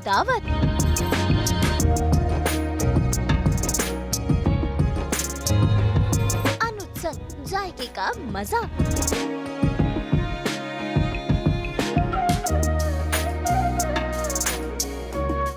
दावत। अनुज संग जायके का मजा।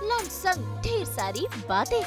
लंच संग ढेर सारी बातें।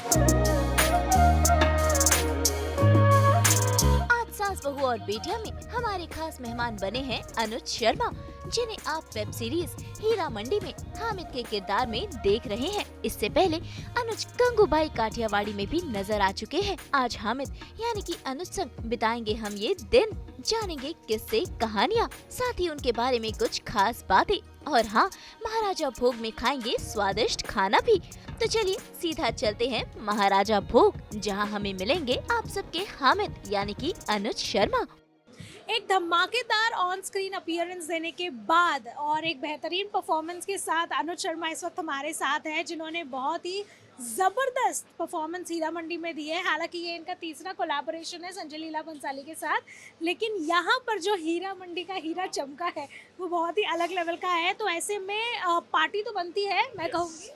सास बहू और बेटिया में हमारे खास मेहमान बने हैं अनुज शर्मा, जिन्हें आप वेब सीरीज हीरा मंडी में हामिद के किरदार में देख रहे हैं। इससे पहले अनुज गंगूबाई काठियावाड़ी में भी नजर आ चुके हैं। आज हामिद यानी कि अनुज संग बिताएंगे हम ये दिन, जानेंगे किस्से कहानियाँ, साथ ही उनके बारे में कुछ खास बातें, और हाँ, महाराजा भोग में खाएंगे स्वादिष्ट खाना भी। तो चलिए सीधा चलते हैं महाराजा भोग, जहां हमें मिलेंगे आप सबके हामिद यानी कि अनुज शर्मा। एक धमाकेदार ऑन स्क्रीन अपीयरेंस देने के बाद और एक बेहतरीन परफॉर्मेंस के साथ अनुज शर्मा इस वक्त हमारे साथ हैं, जिन्होंने बहुत ही ज़बरदस्त परफॉर्मेंस हीरा मंडी में दी है। हालांकि ये इनका तीसरा कोलैबोरेशन है संजय लीला भंसाली के साथ, लेकिन यहाँ पर जो हीरा मंडी का हीरा चमका है वो बहुत ही अलग लेवल का है। तो ऐसे में पार्टी तो बनती है, मैं कहूँगी।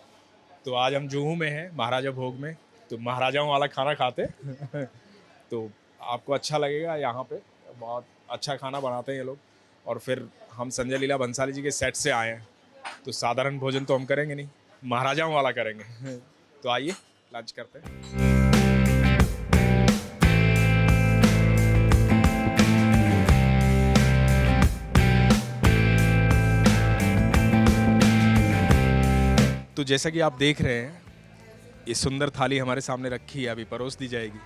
तो आज हम जुहू में हैं महाराजा भोग में, तो महाराजाओं वाला खाना खाते तो आपको अच्छा लगेगा। यहाँ पे बहुत अच्छा खाना बनाते हैं ये लोग, और फिर हम संजय लीला भंसाली जी के सेट से आए हैं, तो साधारण भोजन तो हम करेंगे नहीं, महाराजाओं वाला करेंगे। तो आइए लंच करते हैं। तो जैसा कि आप देख रहे हैं, ये सुंदर थाली हमारे सामने रखी है, अभी परोस दी जाएगी।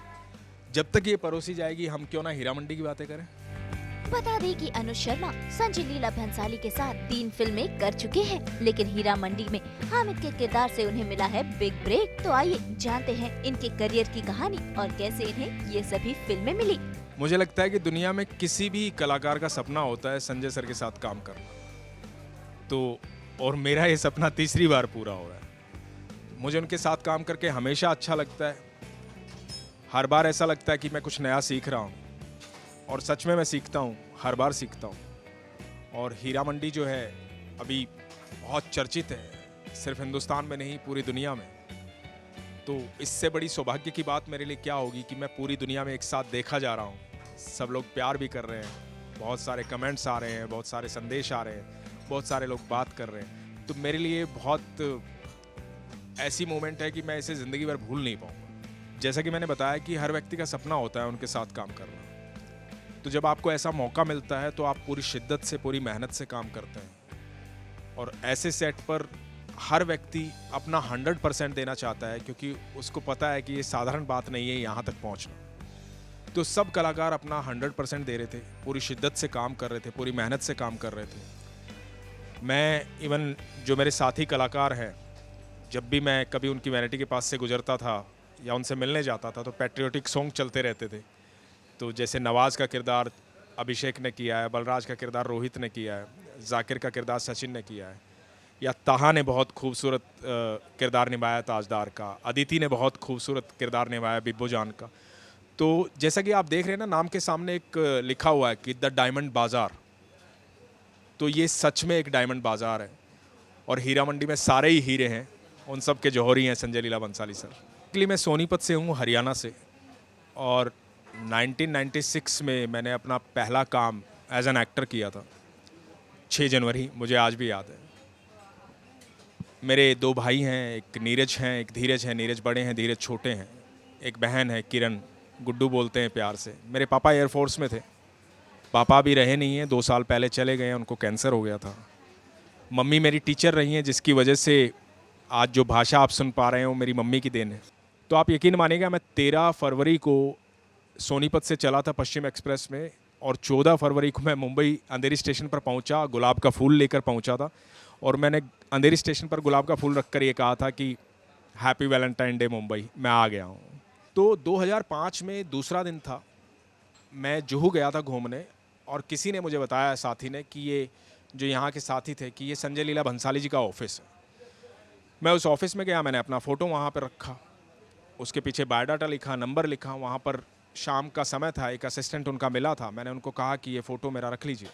जब तक ये परोसी जाएगी हम क्यों ना हीरा मंडी की बातें करें। बता दें कि अनुज शर्मा संजय लीला भंसाली के साथ 3 फिल्में कर चुके हैं, लेकिन हीरा मंडी में हामिद के किरदार से उन्हें मिला है बिग ब्रेक। तो आइए जानते हैं इनके करियर की कहानी और कैसे इन्हें ये सभी फिल्में मिली। मुझे लगता है कि दुनिया में किसी भी कलाकार का सपना होता है संजय सर के साथ काम करना, तो और मेरा ये सपना तीसरी बार पूरा हो रहा है। मुझे उनके साथ काम करके हमेशा अच्छा लगता है। हर बार ऐसा लगता है कि मैं कुछ नया सीख रहा हूँ, और सच में मैं सीखता हूँ, हर बार सीखता हूँ। और हीरा मंडी जो है अभी बहुत चर्चित है, सिर्फ हिंदुस्तान में नहीं पूरी दुनिया में। तो इससे बड़ी सौभाग्य की बात मेरे लिए क्या होगी कि मैं पूरी दुनिया में एक साथ देखा जा रहा हूँ। सब लोग प्यार भी कर रहे हैं, बहुत सारे कमेंट्स आ रहे हैं, बहुत सारे संदेश आ रहे हैं, बहुत सारे लोग बात कर रहे हैं। तो मेरे लिए बहुत ऐसी मोमेंट है कि मैं इसे ज़िंदगी भर भूल नहीं पाऊँगा। जैसा कि मैंने बताया कि हर व्यक्ति का सपना होता है उनके साथ काम करना, तो जब आपको ऐसा मौका मिलता है तो आप पूरी शिद्दत से, पूरी मेहनत से काम करते हैं। और ऐसे सेट पर हर व्यक्ति अपना 100% देना चाहता है, क्योंकि उसको पता है कि ये साधारण बात नहीं है यहाँ तक पहुँचना। तो सब कलाकार अपना 100% दे रहे थे, पूरी शिद्दत से काम कर रहे थे, पूरी मेहनत से काम कर रहे थे। मैं इवन जो मेरे साथी कलाकार हैं, जब भी मैं कभी उनकी वैनिटी के पास से गुजरता था या उनसे मिलने जाता था, तो पैट्रियोटिक सॉन्ग चलते रहते थे। तो जैसे नवाज़ का किरदार अभिषेक ने किया है, बलराज का किरदार रोहित ने किया है, जाकिर का किरदार सचिन ने किया है, या ताहा ने बहुत खूबसूरत किरदार निभाया ताजदार का, अदिति ने बहुत खूबसूरत किरदार निभाया बिब्बो जान का। तो जैसा कि आप देख रहे हैं ना, नाम के सामने एक लिखा हुआ है कि द डायमंड बाज़ार, तो ये सच में एक डायमंड बाज़ार है। और हीरा मंडी में सारे ही हीरे हैं, उन सब के जौहरी हैं संजय लीला भंसाली सर। एक्चुअली मैं सोनीपत से हूँ, हरियाणा से, और 1996 में मैंने अपना पहला काम एज एन एक्टर किया था। 6 जनवरी मुझे आज भी याद है। मेरे 2 भाई हैं, एक नीरज हैं, एक धीरज है। नीरज बड़े हैं, धीरज छोटे हैं। एक बहन है किरण, गुड्डू बोलते हैं प्यार से। मेरे पापा एयरफोर्स में थे, पापा भी रहे नहीं हैं, 2 साल पहले चले गए हैं, उनको कैंसर हो गया था। मम्मी मेरी टीचर रही हैं, जिसकी वजह से आज जो भाषा आप सुन पा रहे हैं वो मेरी मम्मी की देन है। तो आप यकीन मानिएगा, मैं 13 फरवरी को सोनीपत से चला था पश्चिम एक्सप्रेस में, और 14 फरवरी को मैं मुंबई अंधेरी स्टेशन पर पहुंचा, गुलाब का फूल लेकर पहुंचा था। और मैंने अंधेरी स्टेशन पर गुलाब का फूल रखकर ये कहा था कि हैप्पी वैलेंटाइन डे मुंबई, मैं आ गया हूँ। तो 2005 में दूसरा दिन था, मैं जुहू गया था घूमने, और किसी ने मुझे बताया, साथी ने, कि ये जो यहाँ के साथी थे कि ये संजय लीला भंसाली जी का ऑफिस है। मैं उस ऑफिस में गया, मैंने अपना फ़ोटो वहाँ पर रखा, उसके पीछे बायोडाटा लिखा, नंबर लिखा। वहाँ पर शाम का समय था, एक असिस्टेंट उनका मिला था, मैंने उनको कहा कि ये फ़ोटो मेरा रख लीजिए।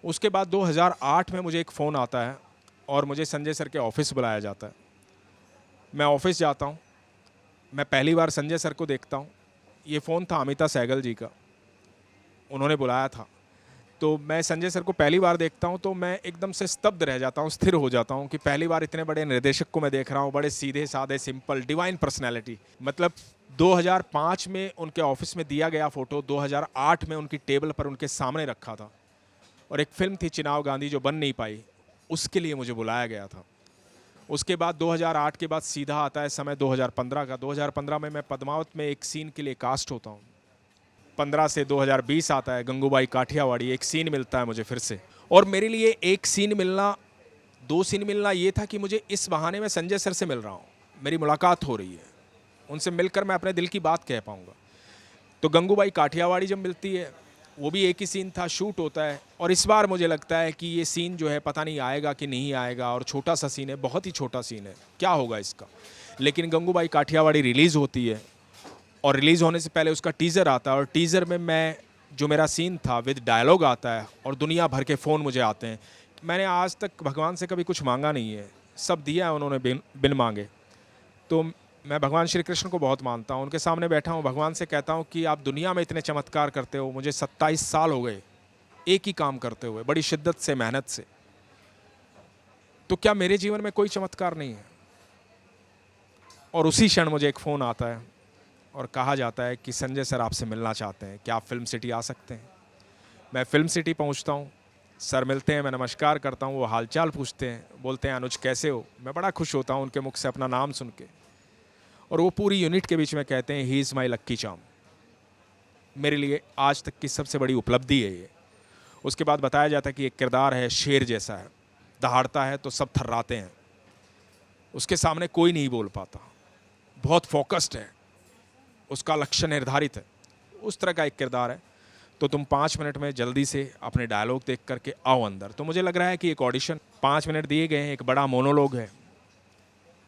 उसके बाद 2008 में मुझे एक फ़ोन आता है और मुझे संजय सर के ऑफिस बुलाया जाता है। मैं ऑफिस जाता हूँ, मैं पहली बार संजय सर को देखता हूँ। ये फ़ोन था अमिता सहगल जी का, उन्होंने बुलाया था। तो मैं संजय सर को पहली बार देखता हूँ तो मैं एकदम से स्तब्ध रह जाता हूँ, स्थिर हो जाता हूँ कि पहली बार इतने बड़े निर्देशक को मैं देख रहा हूँ, बड़े सीधे साधे सिंपल डिवाइन पर्सनैलिटी। मतलब 2005 में उनके ऑफिस में दिया गया फ़ोटो 2008 में उनकी टेबल पर उनके सामने रखा था, और एक फ़िल्म थी चिनाव गांधी जो बन नहीं पाई, उसके लिए मुझे बुलाया गया था। उसके बाद 2008 के बाद सीधा आता है समय 2015 का। 2015 में मैं पद्मावत में एक सीन के लिए कास्ट होता हूँ। 15 से 2020 आता है गंगूबाई काठियावाड़ी, एक सीन मिलता है मुझे फिर से। और मेरे लिए एक सीन मिलना, 2 सीन मिलना ये था कि मुझे इस बहाने में संजय सर से मिल रहा हूँ, मेरी मुलाकात हो रही है, उनसे मिलकर मैं अपने दिल की बात कह पाऊँगा। तो गंगूबाई काठियावाड़ी जब मिलती है, वो भी एक ही सीन था, शूट होता है। और इस बार मुझे लगता है कि ये सीन जो है पता नहीं आएगा कि नहीं आएगा, और छोटा सा सीन है, बहुत ही छोटा सीन है, क्या होगा इसका। लेकिन गंगूबाई काठियावाड़ी रिलीज़ होती है, और रिलीज़ होने से पहले उसका टीज़र आता है, और टीज़र में मैं जो मेरा सीन था विद डायलॉग आता है, और दुनिया भर के फ़ोन मुझे आते हैं। मैंने आज तक भगवान से कभी कुछ मांगा नहीं है, सब दिया है उन्होंने बिन मांगे। तो मैं भगवान श्री कृष्ण को बहुत मानता हूँ, उनके सामने बैठा हूँ, भगवान से कहता हूँ कि आप दुनिया में इतने चमत्कार करते हो, मुझे 27 साल हो गए एक ही काम करते हुए, बड़ी शिद्दत से, मेहनत से, तो क्या मेरे जीवन में कोई चमत्कार नहीं है? और उसी क्षण मुझे एक फ़ोन आता है और कहा जाता है कि संजय सर आपसे मिलना चाहते हैं, क्या आप फिल्म सिटी आ सकते हैं? मैं फिल्म सिटी पहुंचता हूं, सर मिलते हैं, मैं नमस्कार करता हूं, वो हालचाल पूछते हैं, बोलते हैं अनुज कैसे हो? मैं बड़ा खुश होता हूं उनके मुख से अपना नाम सुन के, और वो पूरी यूनिट के बीच में कहते हैं he is my lucky charm. मेरे लिए आज तक की सबसे बड़ी उपलब्धि है ये। उसके बाद बताया जाता है कि एक किरदार है, शेर जैसा है, दहाड़ता है तो सब थर्राते हैं, उसके सामने कोई नहीं बोल पाता, बहुत फोकस्ड है, उसका लक्ष्य निर्धारित है, उस तरह का एक किरदार है। तो तुम 5 मिनट में जल्दी से अपने डायलॉग देख करके आओ अंदर। तो मुझे लग रहा है कि एक ऑडिशन, 5 मिनट दिए गए हैं, एक बड़ा मोनोलॉग है।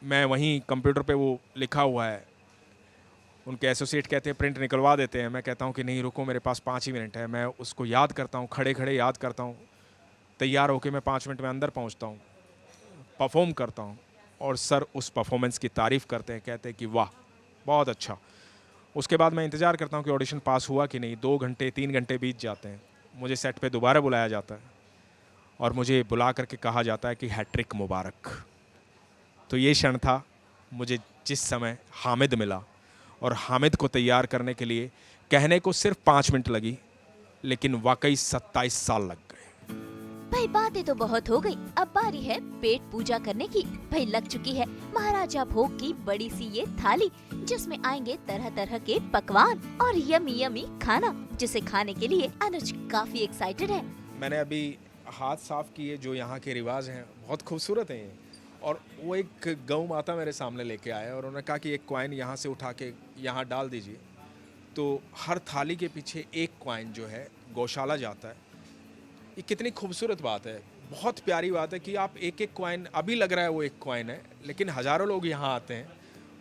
मैं वहीं कंप्यूटर पे वो लिखा हुआ है, उनके एसोसिएट कहते हैं प्रिंट निकलवा देते हैं, मैं कहता हूँ कि नहीं रुको, मेरे पास 5 ही मिनट है। मैं उसको याद करता हूँ, खड़े खड़े याद करता हूँ, तैयार होकर मैं 5 मिनट में अंदर पहुँचता हूँ, परफॉर्म करता हूँ, और सर उस परफॉर्मेंस की तारीफ़ करते हैं, कहते हैं कि वाह बहुत अच्छा। उसके बाद मैं इंतज़ार करता हूँ कि ऑडिशन पास हुआ कि नहीं। 2 घंटे 3 घंटे बीत जाते हैं, मुझे सेट पे दोबारा बुलाया जाता है, और मुझे बुला करके कहा जाता है कि हैट्रिक मुबारक। तो ये क्षण था मुझे जिस समय हामिद मिला, और हामिद को तैयार करने के लिए कहने को सिर्फ 5 मिनट लगी, लेकिन वाकई 27 साल लग गए। भाई बातें तो बहुत हो गई, अब बारी है पेट पूजा करने की। भाई लग चुकी है महाराजा भोग की बड़ी सी ये थाली, जिसमें आएंगे तरह तरह के पकवान और यमी यमी खाना, जिसे खाने के लिए अनुज काफी एक्साइटेड है। मैंने अभी हाथ साफ किए, जो यहाँ के रिवाज हैं बहुत खूबसूरत हैं ये। और वो एक गौ माता मेरे सामने लेके आए, और उन्होंने कहा कि एक कॉइन यहाँ से उठा के यहाँ डाल दीजिए। तो हर थाली के पीछे एक कॉइन जो है गौशाला जाता है। ये कितनी खूबसूरत बात है, बहुत प्यारी बात है कि आप एक एक कॉइन, अभी लग रहा है वो एक कॉइन है, लेकिन हज़ारों लोग यहाँ आते हैं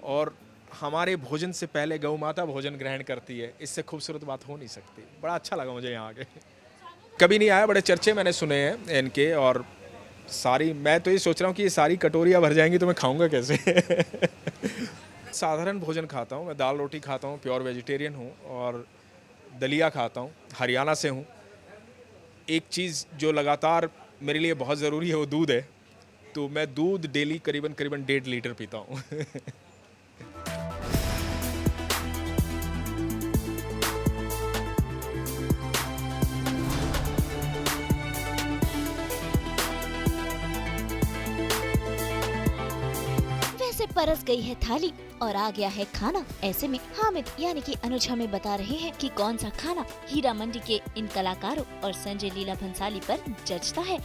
और हमारे भोजन से पहले गौ माता भोजन ग्रहण करती है। इससे खूबसूरत बात हो नहीं सकती। बड़ा अच्छा लगा मुझे यहाँ आके। कभी नहीं आया, बड़े चर्चे मैंने सुने हैं इनके, और सारी, मैं तो ये सोच रहा हूँ कि ये सारी कटोरियाँ भर जाएंगी तो मैं खाऊँगा कैसे। साधारण भोजन खाता हूँ मैं, दाल रोटी खाता हूँ, प्योर वेजिटेरियन हूँ, और दलिया खाता हूँ, हरियाणा से हूँ। एक चीज़ जो लगातार मेरे लिए बहुत ज़रूरी है वो दूध है, तो मैं दूध डेली करीबन 1.5 लीटर पीता हूँ। वैसे परस गई है थाली और आ गया है खाना। ऐसे में हामिद यानी कि अनुज हमें बता रहे हैं कि कौन सा खाना हीरा मंडी के इन कलाकारों और संजय लीला भंसाली पर जचता है।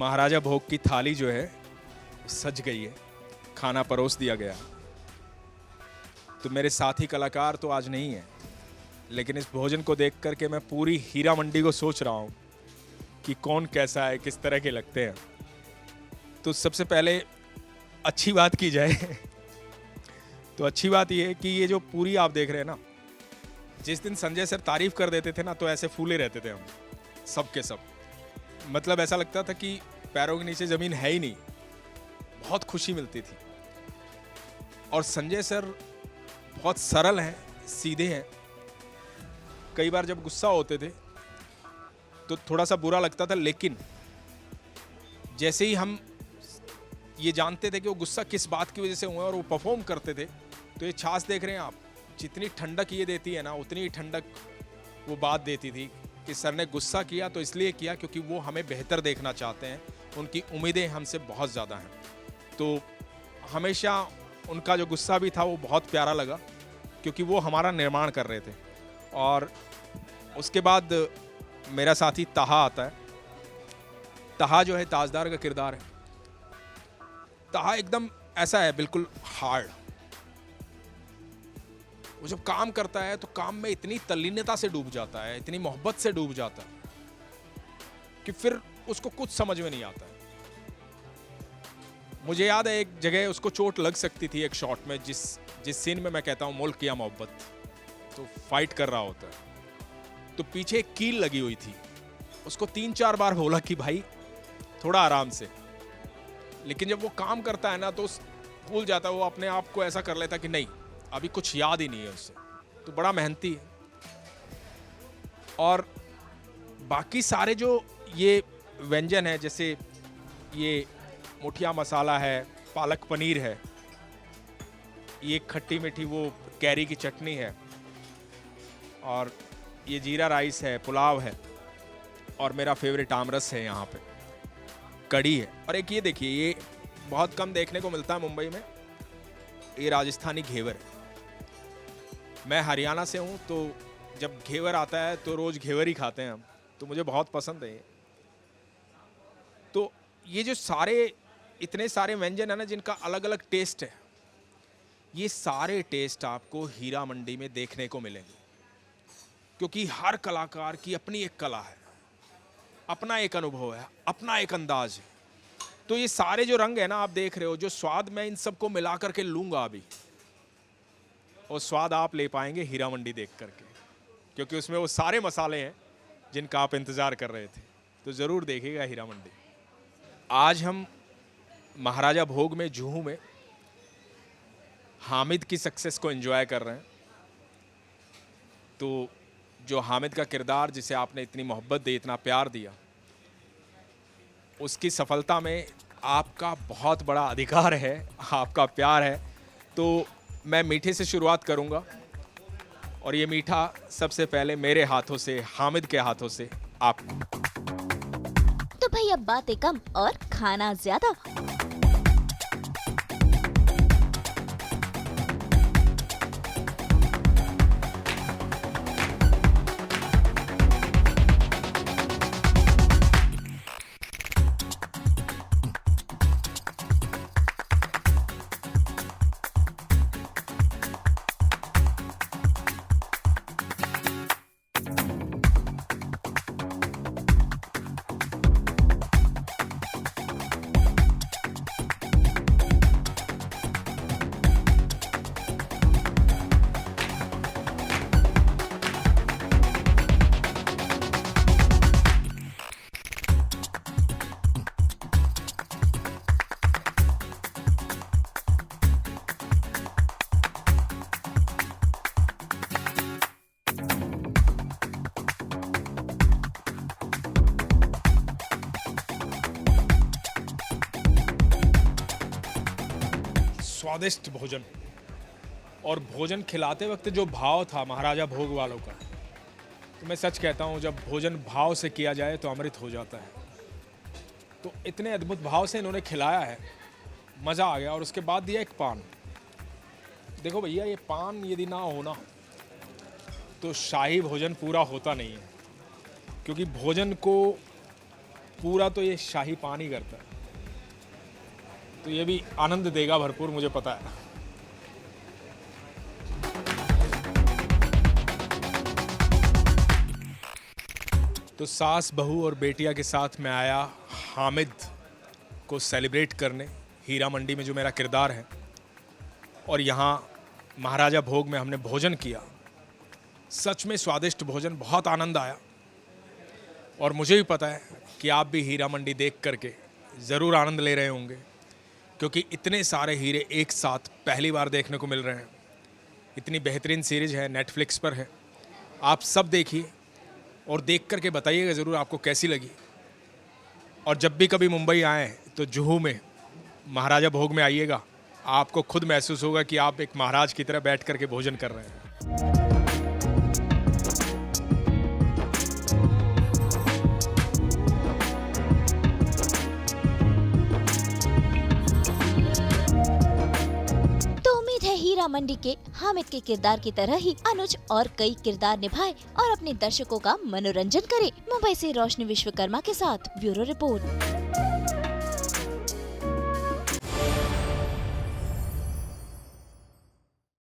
महाराजा भोग की थाली जो है सज गई है, खाना परोस दिया गया। तो मेरे साथी कलाकार तो आज नहीं है, लेकिन इस भोजन को देख करके मैं पूरी हीरा मंडी को सोच रहा हूँ कि कौन कैसा है, किस तरह के लगते हैं। तो सबसे पहले अच्छी बात की जाए तो अच्छी बात ये है कि ये जो पूरी आप देख रहे हैं ना, जिस दिन संजय सर तारीफ कर देते थे ना, तो ऐसे फूले रहते थे हम सब के सब। मतलब ऐसा लगता था कि पैरों के नीचे ज़मीन है ही नहीं, बहुत खुशी मिलती थी। और संजय सर बहुत सरल हैं, सीधे हैं। कई बार जब गुस्सा होते थे तो थोड़ा सा बुरा लगता था, लेकिन जैसे ही हम ये जानते थे कि वो गुस्सा किस बात की वजह से हुआ और वो परफॉर्म करते थे, तो ये छाछ देख रहे हैं आप, जितनी ठंडक ये देती है ना, उतनी ही ठंडक वो बात देती थी कि सर ने गुस्सा किया तो इसलिए किया क्योंकि वो हमें बेहतर देखना चाहते हैं, उनकी उम्मीदें हमसे बहुत ज़्यादा हैं। तो हमेशा उनका जो गुस्सा भी था वो बहुत प्यारा लगा, क्योंकि वो हमारा निर्माण कर रहे थे। और उसके बाद मेरा साथी तहा आता है। तहा जो है ताजदार का किरदार है। तहा एकदम ऐसा है, बिल्कुल हार्ड। वो जब काम करता है तो काम में इतनी तल्लीनता से डूब जाता है, इतनी मोहब्बत से डूब जाता है कि फिर उसको कुछ समझ में नहीं आता है। मुझे याद है एक जगह उसको चोट लग सकती थी एक शॉट में, जिस सीन में मैं कहता हूँ मुल्क या मोहब्बत, तो फाइट कर रहा होता है, तो पीछे एक कील लगी हुई थी। उसको 3-4 बार बोला कि भाई थोड़ा आराम से, लेकिन जब वो काम करता है ना तो भूल जाता है, वो अपने आप को ऐसा कर लेता कि नहीं अभी कुछ याद ही नहीं है उससे। तो बड़ा मेहनती है। और बाकी सारे जो ये व्यंजन है, जैसे ये मुठिया मसाला है, पालक पनीर है, ये खट्टी मीठी वो कैरी की चटनी है, और ये जीरा राइस है, पुलाव है, और मेरा फेवरेट आमरस है, यहाँ पे कड़ी है। और एक ये देखिए, ये बहुत कम देखने को मिलता है मुंबई में, ये राजस्थानी घेवर है। मैं हरियाणा से हूँ, तो जब घेवर आता है तो रोज़ घेवर ही खाते हैं हम, तो मुझे बहुत पसंद है ये। तो ये जो इतने सारे व्यंजन है ना, जिनका अलग अलग टेस्ट है, ये सारे टेस्ट आपको हीरा मंडी में देखने को मिलेंगे, क्योंकि हर कलाकार की अपनी एक कला है, अपना एक अनुभव है, अपना एक अंदाज है। तो ये सारे जो रंग है ना, आप देख रहे हो, जो स्वाद मैं इन सबको मिला करके लूँगा अभी, और स्वाद आप ले पाएंगे हीरा मंडी देख करके, क्योंकि उसमें वो सारे मसाले हैं जिनका आप इंतज़ार कर रहे थे। तो ज़रूर देखिएगा हीरा मंडी। आज हम महाराजा भोग में, जुहू में हामिद की सक्सेस को एंजॉय कर रहे हैं। तो जो हामिद का किरदार, जिसे आपने इतनी मोहब्बत दी, इतना प्यार दिया, उसकी सफलता में आपका बहुत बड़ा अधिकार है, आपका प्यार है। तो मैं मीठे से शुरुआत करूंगा, और ये मीठा सबसे पहले मेरे हाथों से, हामिद के हाथों से आपको। तो भाई अब बातें कम और खाना ज्यादा। स्वादिष्ट भोजन, और भोजन खिलाते वक्त जो भाव था महाराजा भोग वालों का, तो मैं सच कहता हूँ, जब भोजन भाव से किया जाए तो अमृत हो जाता है। तो इतने अद्भुत भाव से इन्होंने खिलाया है, मज़ा आ गया। और उसके बाद दिया एक पान। देखो भैया, ये पान यदि ना होना तो शाही भोजन पूरा होता नहीं है, क्योंकि भोजन को पूरा तो ये शाही पान ही करता है, तो ये भी आनंद देगा भरपूर, मुझे पता है। तो सास बहू और बेटिया के साथ मैं आया हामिद को सेलिब्रेट करने हीरा मंडी में, जो मेरा किरदार है। और यहाँ महाराजा भोग में हमने भोजन किया, सच में स्वादिष्ट भोजन, बहुत आनंद आया। और मुझे भी पता है कि आप भी हीरा मंडी देख करके ज़रूर आनंद ले रहे होंगे, क्योंकि इतने सारे हीरे एक साथ पहली बार देखने को मिल रहे हैं। इतनी बेहतरीन सीरीज़ है, नेटफ्लिक्स पर है, आप सब देखिए और देख करके बताइएगा ज़रूर आपको कैसी लगी। और जब भी कभी मुंबई आएँ तो जुहू में महाराजा भोग में आइएगा, आपको खुद महसूस होगा कि आप एक महाराज की तरह बैठ करके भोजन कर रहे हैं। हीरा मंडी के हामिद के किरदार की तरह ही अनुज और कई किरदार निभाए और अपने दर्शकों का मनोरंजन करे। मुंबई से रोशनी विश्वकर्मा के साथ ब्यूरो रिपोर्ट।